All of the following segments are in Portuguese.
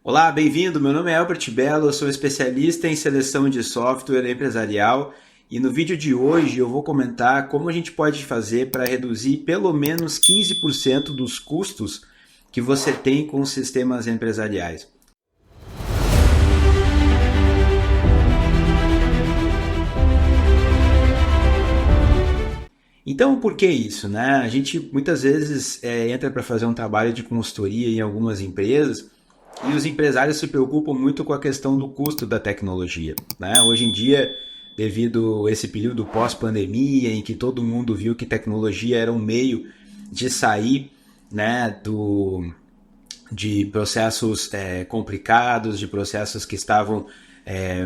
Olá, bem-vindo. Meu nome é Albert Bello, eu sou especialista em seleção de software empresarial e no vídeo de hoje eu vou comentar como a gente pode fazer para reduzir pelo menos 15% dos custos que você tem com os sistemas empresariais. Então, por que isso, né? A gente muitas vezes entra para fazer um trabalho de consultoria em algumas empresas e os empresários se preocupam muito com a questão do custo da tecnologia, né? Hoje em dia, devido a esse período pós-pandemia, em que todo mundo viu que tecnologia era um meio de sair, né, de processos complicados, de processos que estavam,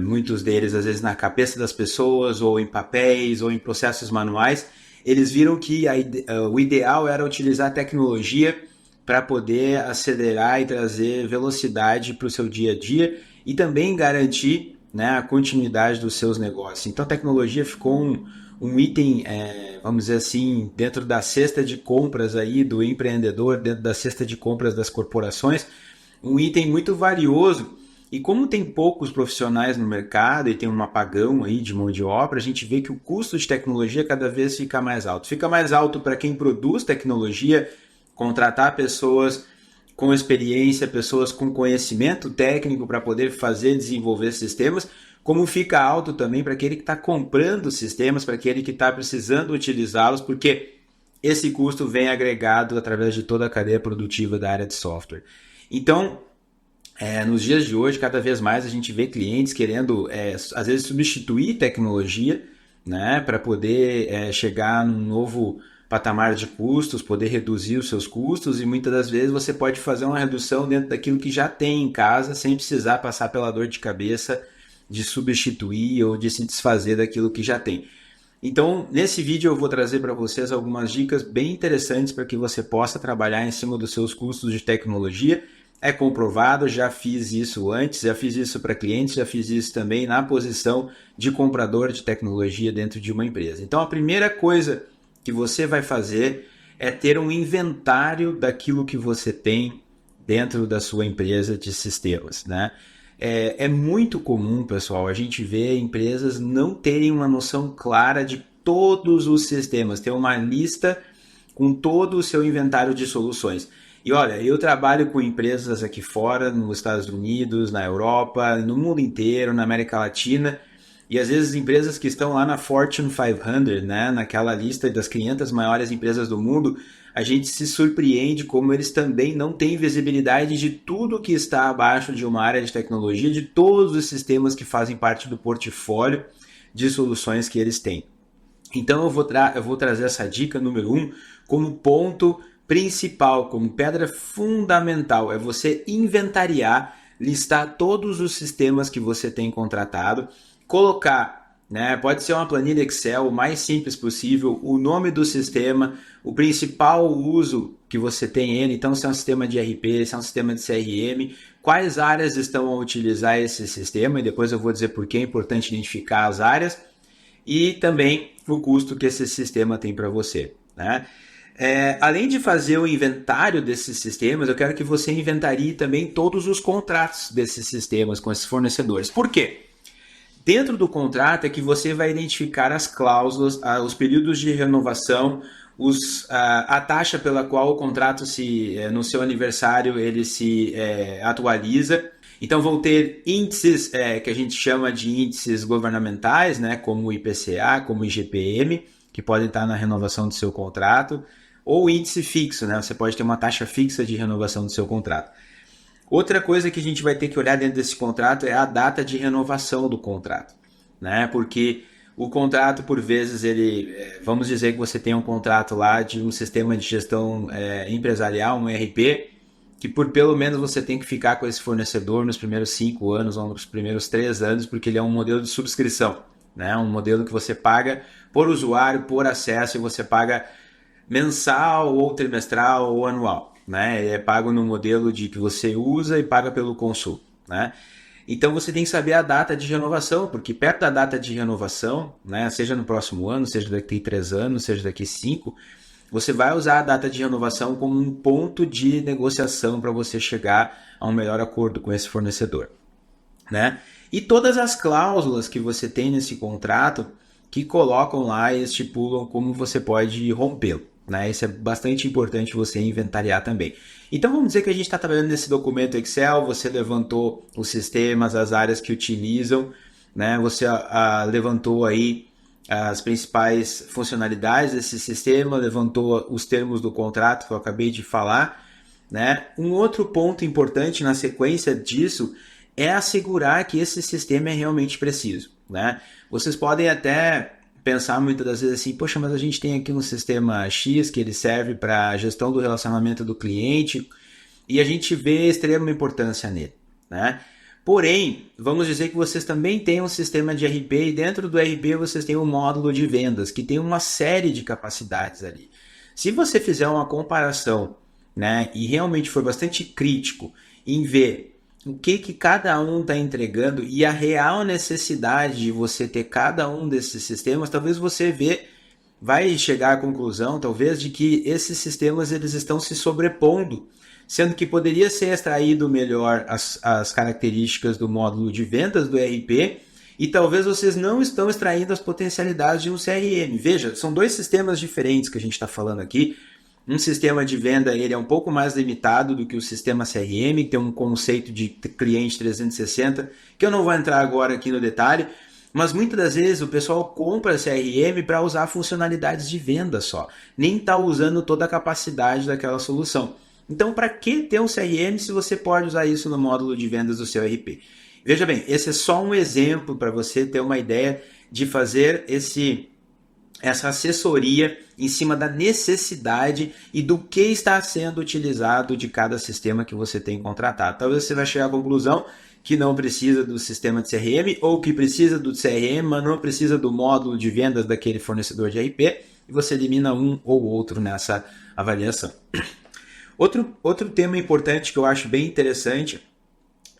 muitos deles às vezes na cabeça das pessoas, ou em papéis, ou em processos manuais, eles viram que o ideal era utilizar a tecnologia para poder acelerar e trazer velocidade para o seu dia a dia e também garantir, né, a continuidade dos seus negócios. Então a tecnologia ficou um item, vamos dizer assim, dentro da cesta de compras aí do empreendedor, dentro da cesta de compras das corporações, um item muito valioso. E como tem poucos profissionais no mercado e tem um apagão aí de mão de obra, a gente vê que o custo de tecnologia cada vez fica mais alto. Fica mais alto para quem produz tecnologia, contratar pessoas com experiência, pessoas com conhecimento técnico para poder fazer, desenvolver sistemas, como fica alto também para aquele que está comprando sistemas, para aquele que está precisando utilizá-los, porque esse custo vem agregado através de toda a cadeia produtiva da área de software. Então, nos dias de hoje, cada vez mais a gente vê clientes querendo, às vezes, substituir tecnologia, né, para poder chegar num novo patamar de custos, poder reduzir os seus custos, e muitas das vezes você pode fazer uma redução dentro daquilo que já tem em casa, sem precisar passar pela dor de cabeça de substituir ou de se desfazer daquilo que já tem. Então, nesse vídeo eu vou trazer para vocês algumas dicas bem interessantes para que você possa trabalhar em cima dos seus custos de tecnologia. É comprovado, já fiz isso antes, já fiz isso para clientes, já fiz isso também na posição de comprador de tecnologia dentro de uma empresa. Então, a primeira coisa que você vai fazer é ter um inventário daquilo que você tem dentro da sua empresa de sistemas, né? É muito comum, pessoal, a gente ver empresas não terem uma noção clara de todos os sistemas, ter uma lista com todo o seu inventário de soluções. E olha, eu trabalho com empresas aqui fora, nos Estados Unidos, na Europa, no mundo inteiro, na América Latina, e às vezes empresas que estão lá na Fortune 500, né, naquela lista das 500 maiores empresas do mundo, a gente se surpreende como eles também não têm visibilidade de tudo que está abaixo de uma área de tecnologia, de todos os sistemas que fazem parte do portfólio de soluções que eles têm. Então eu vou trazer essa dica número 1 como ponto principal, como pedra fundamental, é você inventariar, listar todos os sistemas que você tem contratado, colocar, né, pode ser uma planilha Excel, o mais simples possível, o nome do sistema, o principal uso que você tem ele, então se é um sistema de ERP, se é um sistema de CRM, quais áreas estão a utilizar esse sistema, e depois eu vou dizer por que é importante identificar as áreas, e também o custo que esse sistema tem para você, né? Além de fazer o inventário desses sistemas, eu quero que você inventarie também todos os contratos desses sistemas com esses fornecedores. Por quê? Dentro do contrato é que você vai identificar as cláusulas, os períodos de renovação, a taxa pela qual o contrato no seu aniversário ele se atualiza. Então vão ter índices que a gente chama de índices governamentais, né, como o IPCA, como o IGPM, que podem estar na renovação do seu contrato, ou índice fixo, né? Você pode ter uma taxa fixa de renovação do seu contrato. Outra coisa que a gente vai ter que olhar dentro desse contrato é a data de renovação do contrato, né? Porque o contrato, por vezes, vamos dizer que você tem um contrato lá de um sistema de gestão empresarial, um ERP, que por pelo menos você tem que ficar com esse fornecedor nos primeiros 5 anos ou nos primeiros 3 anos, porque ele é um modelo de subscrição, né? Um modelo que você paga por usuário, por acesso, e você paga mensal ou trimestral ou anual, né? É pago no modelo de que você usa e paga pelo consumo, né? Então você tem que saber a data de renovação, porque perto da data de renovação, né, seja no próximo ano, seja daqui 3 anos, seja daqui 5, você vai usar a data de renovação como um ponto de negociação para você chegar a um melhor acordo com esse fornecedor, né? E todas as cláusulas que você tem nesse contrato que colocam lá e estipulam como você pode rompê-lo, né? Isso é bastante importante você inventariar também. Então vamos dizer que a gente está trabalhando nesse documento Excel, você levantou os sistemas, as áreas que utilizam, né? Você levantou aí as principais funcionalidades desse sistema, levantou os termos do contrato que eu acabei de falar, né? Um outro ponto importante na sequência disso é assegurar que esse sistema é realmente preciso, né? Vocês podem até pensar muitas das vezes assim, poxa, mas a gente tem aqui um sistema X que ele serve para a gestão do relacionamento do cliente e a gente vê extrema importância nele, né? Porém, vamos dizer que vocês também têm um sistema de RP e dentro do RP vocês têm um módulo de vendas que tem uma série de capacidades ali. Se você fizer uma comparação, né, e realmente for bastante crítico em ver o que cada um está entregando e a real necessidade de você ter cada um desses sistemas, talvez você vai chegar à conclusão, talvez, de que esses sistemas eles estão se sobrepondo, sendo que poderia ser extraído melhor as características do módulo de vendas do ERP e talvez vocês não estão extraindo as potencialidades de um CRM. Veja, são dois sistemas diferentes que a gente está falando aqui. Um sistema de venda ele é um pouco mais limitado do que o sistema CRM, que tem um conceito de cliente 360, que eu não vou entrar agora aqui no detalhe, mas muitas das vezes o pessoal compra CRM para usar funcionalidades de venda só, nem está usando toda a capacidade daquela solução. Então, para que ter um CRM se você pode usar isso no módulo de vendas do seu RP? Veja bem, esse é só um exemplo para você ter uma ideia de fazer essa assessoria em cima da necessidade e do que está sendo utilizado de cada sistema que você tem contratado. Talvez você vai chegar à conclusão que não precisa do sistema de CRM ou que precisa do CRM, mas não precisa do módulo de vendas daquele fornecedor de RP e você elimina um ou outro nessa avaliação. Outro tema importante que eu acho bem interessante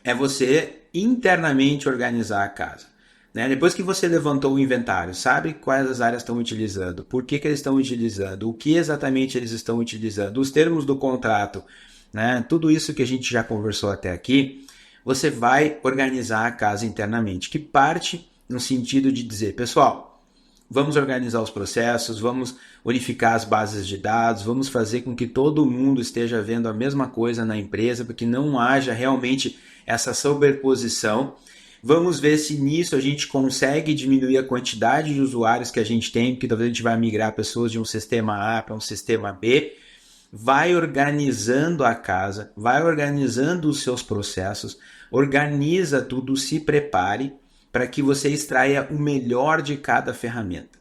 é você internamente organizar a casa. Né? Depois que você levantou o inventário, sabe quais as áreas estão utilizando, por que eles estão utilizando, o que exatamente eles estão utilizando, os termos do contrato, né? Tudo isso que a gente já conversou até aqui, você vai organizar a casa internamente, que parte no sentido de dizer, pessoal, vamos organizar os processos, vamos unificar as bases de dados, vamos fazer com que todo mundo esteja vendo a mesma coisa na empresa, para que não haja realmente essa sobreposição. Vamos ver se nisso a gente consegue diminuir a quantidade de usuários que a gente tem, porque talvez a gente vai migrar pessoas de um sistema A para um sistema B. Vai organizando a casa, vai organizando os seus processos, organiza tudo, se prepare para que você extraia o melhor de cada ferramenta.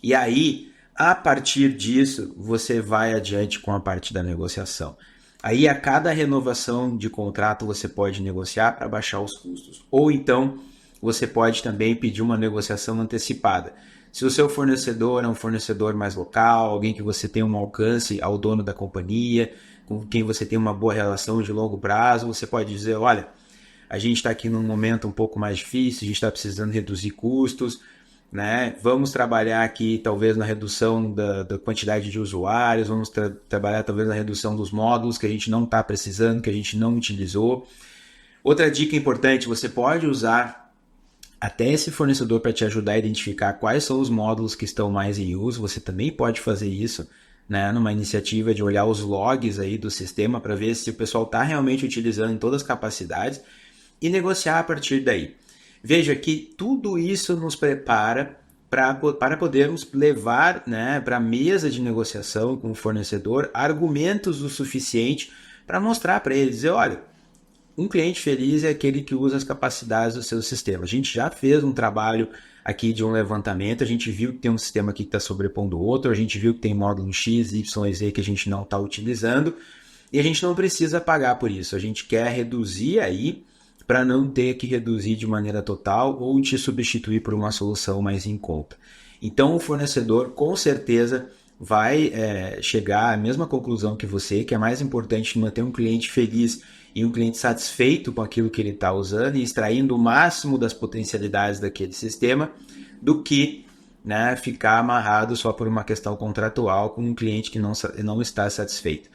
E aí, a partir disso, você vai adiante com a parte da negociação. Aí, a cada renovação de contrato, você pode negociar para baixar os custos. Ou então, você pode também pedir uma negociação antecipada. Se o seu fornecedor é um fornecedor mais local, alguém que você tem um alcance ao dono da companhia, com quem você tem uma boa relação de longo prazo, você pode dizer, olha, a gente está aqui num momento um pouco mais difícil, a gente está precisando reduzir custos, né? Vamos trabalhar aqui talvez na redução da quantidade de usuários, vamos trabalhar talvez na redução dos módulos que a gente não está precisando, que a gente não utilizou. Outra dica importante, você pode usar até esse fornecedor para te ajudar a identificar quais são os módulos que estão mais em uso, você também pode fazer isso, né, numa iniciativa de olhar os logs aí do sistema para ver se o pessoal está realmente utilizando em todas as capacidades e negociar a partir daí. Veja que tudo isso nos prepara para podermos levar, né, para a mesa de negociação com o fornecedor argumentos o suficiente para mostrar para eles, dizer, olha, um cliente feliz é aquele que usa as capacidades do seu sistema. A gente já fez um trabalho aqui de um levantamento, a gente viu que tem um sistema aqui que está sobrepondo o outro, a gente viu que tem módulo X, Y, Z que a gente não está utilizando e a gente não precisa pagar por isso. A gente quer reduzir aí para não ter que reduzir de maneira total ou te substituir por uma solução mais em conta. Então o fornecedor com certeza vai chegar à mesma conclusão que você, que é mais importante manter um cliente feliz e um cliente satisfeito com aquilo que ele está usando e extraindo o máximo das potencialidades daquele sistema, do que né, ficar amarrado só por uma questão contratual com um cliente que não está satisfeito.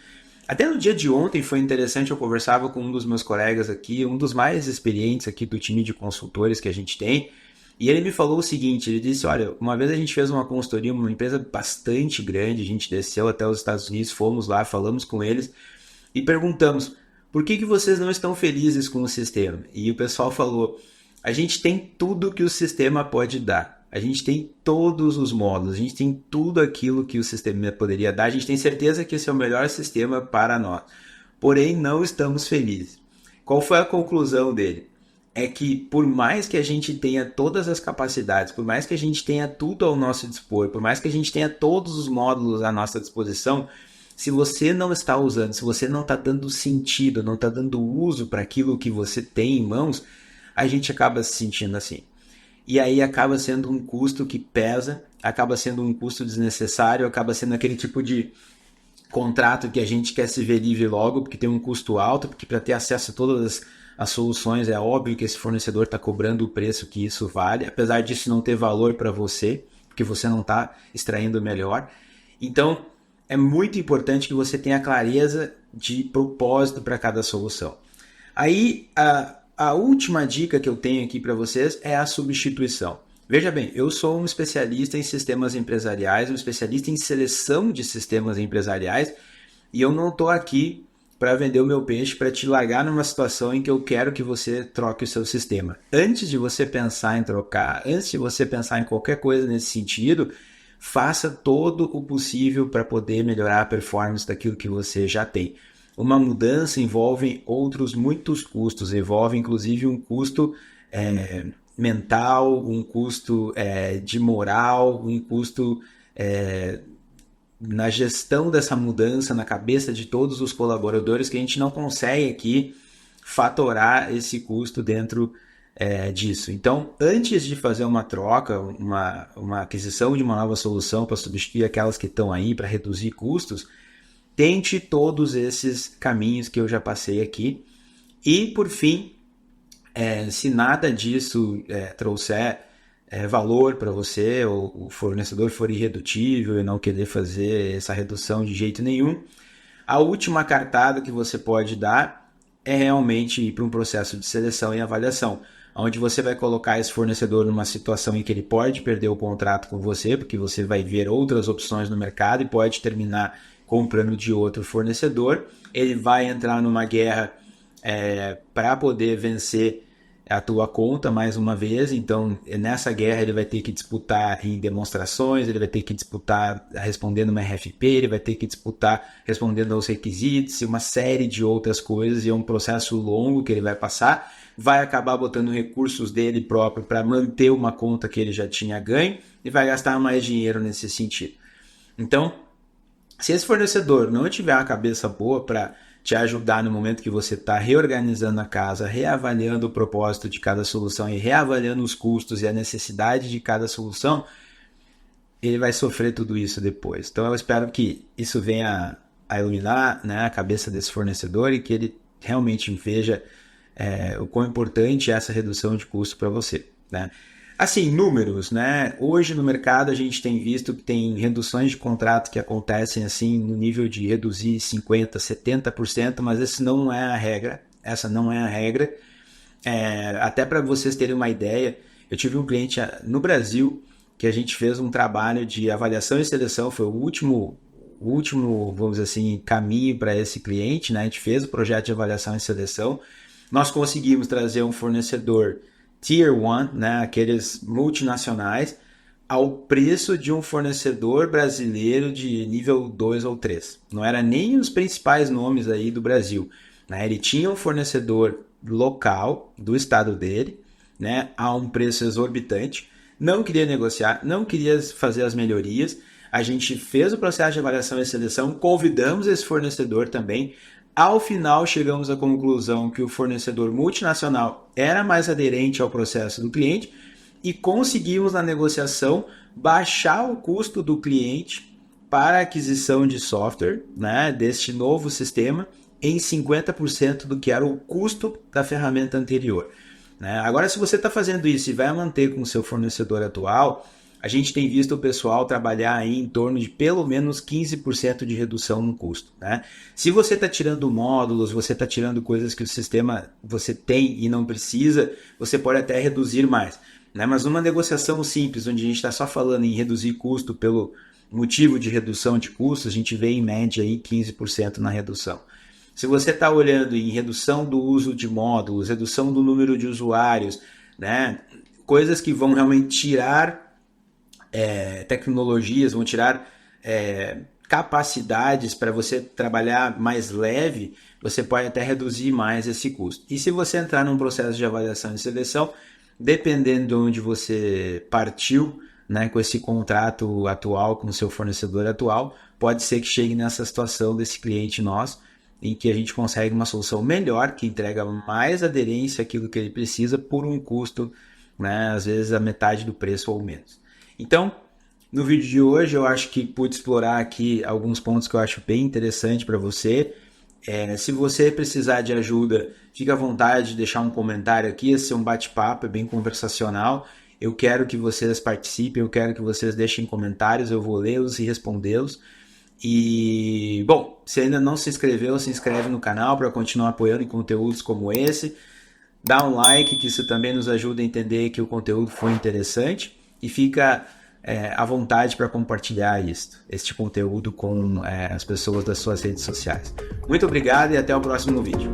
Até no dia de ontem foi interessante, eu conversava com um dos meus colegas aqui, um dos mais experientes aqui do time de consultores que a gente tem, e ele me falou o seguinte, ele disse, olha, uma vez a gente fez uma consultoria, uma empresa bastante grande, a gente desceu até os Estados Unidos, fomos lá, falamos com eles e perguntamos, por que vocês não estão felizes com o sistema? E o pessoal falou, a gente tem tudo que o sistema pode dar. A gente tem todos os módulos, a gente tem tudo aquilo que o sistema poderia dar, a gente tem certeza que esse é o melhor sistema para nós. Porém, não estamos felizes. Qual foi a conclusão dele? É que por mais que a gente tenha todas as capacidades, por mais que a gente tenha tudo ao nosso dispor, por mais que a gente tenha todos os módulos à nossa disposição, se você não está usando, se você não está dando sentido, não está dando uso para aquilo que você tem em mãos, a gente acaba se sentindo assim. E aí acaba sendo um custo que pesa, acaba sendo um custo desnecessário, acaba sendo aquele tipo de contrato que a gente quer se ver livre logo, porque tem um custo alto, porque para ter acesso a todas as soluções é óbvio que esse fornecedor está cobrando o preço que isso vale, apesar disso não ter valor para você, porque você não está extraindo melhor. Então, é muito importante que você tenha clareza de propósito para cada solução. Aí, a última dica que eu tenho aqui para vocês é a substituição. Veja bem, eu sou um especialista em sistemas empresariais, um especialista em seleção de sistemas empresariais e eu não estou aqui para vender o meu peixe, para te largar numa situação em que eu quero que você troque o seu sistema. Antes de você pensar em trocar, antes de você pensar em qualquer coisa nesse sentido, faça todo o possível para poder melhorar a performance daquilo que você já tem. Uma mudança envolve outros muitos custos, envolve inclusive um custo mental, um custo de moral, um custo na gestão dessa mudança na cabeça de todos os colaboradores que a gente não consegue aqui fatorar esse custo dentro disso. Então, antes de fazer uma troca, uma aquisição de uma nova solução para substituir aquelas que estão aí, para reduzir custos, tente todos esses caminhos que eu já passei aqui. E, por fim, se nada disso trouxer valor para você, ou o fornecedor for irredutível e não querer fazer essa redução de jeito nenhum, a última cartada que você pode dar é realmente ir para um processo de seleção e avaliação, onde você vai colocar esse fornecedor numa situação em que ele pode perder o contrato com você, porque você vai ver outras opções no mercado e pode terminar comprando de outro fornecedor. Ele vai entrar numa guerra para poder vencer a tua conta mais uma vez, então nessa guerra ele vai ter que disputar em demonstrações, ele vai ter que disputar respondendo uma RFP, ele vai ter que disputar respondendo aos requisitos e uma série de outras coisas, e é um processo longo que ele vai passar, vai acabar botando recursos dele próprio para manter uma conta que ele já tinha ganho e vai gastar mais dinheiro nesse sentido. Então, se esse fornecedor não tiver a cabeça boa para te ajudar no momento que você está reorganizando a casa, reavaliando o propósito de cada solução e reavaliando os custos e a necessidade de cada solução, ele vai sofrer tudo isso depois. Então eu espero que isso venha a iluminar, né, a cabeça desse fornecedor e que ele realmente veja o quão importante é essa redução de custo para você, né? Assim, números, né? Hoje no mercado a gente tem visto que tem reduções de contrato que acontecem assim no nível de reduzir 50%, 70%, mas essa não é a regra. Até para vocês terem uma ideia, eu tive um cliente no Brasil que a gente fez um trabalho de avaliação e seleção, foi o último, vamos dizer assim, caminho para esse cliente, né? A gente fez o projeto de avaliação e seleção, nós conseguimos trazer um fornecedor Tier 1, né, aqueles multinacionais, ao preço de um fornecedor brasileiro de nível 2 ou 3. Não era nem os principais nomes aí do Brasil, né? Ele tinha um fornecedor local do estado dele, né, a um preço exorbitante, não queria negociar, não queria fazer as melhorias. A gente fez o processo de avaliação e seleção, convidamos esse fornecedor também. Ao final, chegamos à conclusão que o fornecedor multinacional era mais aderente ao processo do cliente e conseguimos, na negociação, baixar o custo do cliente para a aquisição de software, né, deste novo sistema em 50% do que era o custo da ferramenta anterior, né? Agora, se você está fazendo isso e vai manter com o seu fornecedor atual, a gente tem visto o pessoal trabalhar aí em torno de pelo menos 15% de redução no custo, né? Se você está tirando módulos, você está tirando coisas que o sistema você tem e não precisa, você pode até reduzir mais, né? Mas numa negociação simples, onde a gente está só falando em reduzir custo pelo motivo de redução de custos, a gente vê em média aí 15% na redução. Se você está olhando em redução do uso de módulos, redução do número de usuários, né? Coisas que vão realmente tirar tecnologias, vão tirar capacidades para você trabalhar mais leve, você pode até reduzir mais esse custo. E se você entrar num processo de avaliação e seleção, dependendo de onde você partiu, né, com esse contrato atual, com o seu fornecedor atual, pode ser que chegue nessa situação desse cliente nosso, em que a gente consegue uma solução melhor, que entrega mais aderência àquilo que ele precisa por um custo, né, às vezes a metade do preço ou menos. Então, no vídeo de hoje eu acho que pude explorar aqui alguns pontos que eu acho bem interessante para você. Se você precisar de ajuda, fique à vontade de deixar um comentário aqui. Esse é um bate-papo, é bem conversacional. Eu quero que vocês participem, eu quero que vocês deixem comentários, eu vou lê-los e respondê-los. E, bom, se ainda não se inscreveu, se inscreve no canal para continuar apoiando em conteúdos como esse. Dá um like, que isso também nos ajuda a entender que o conteúdo foi interessante. E fica à vontade para compartilhar este conteúdo com as pessoas das suas redes sociais. Muito obrigado e até o próximo vídeo.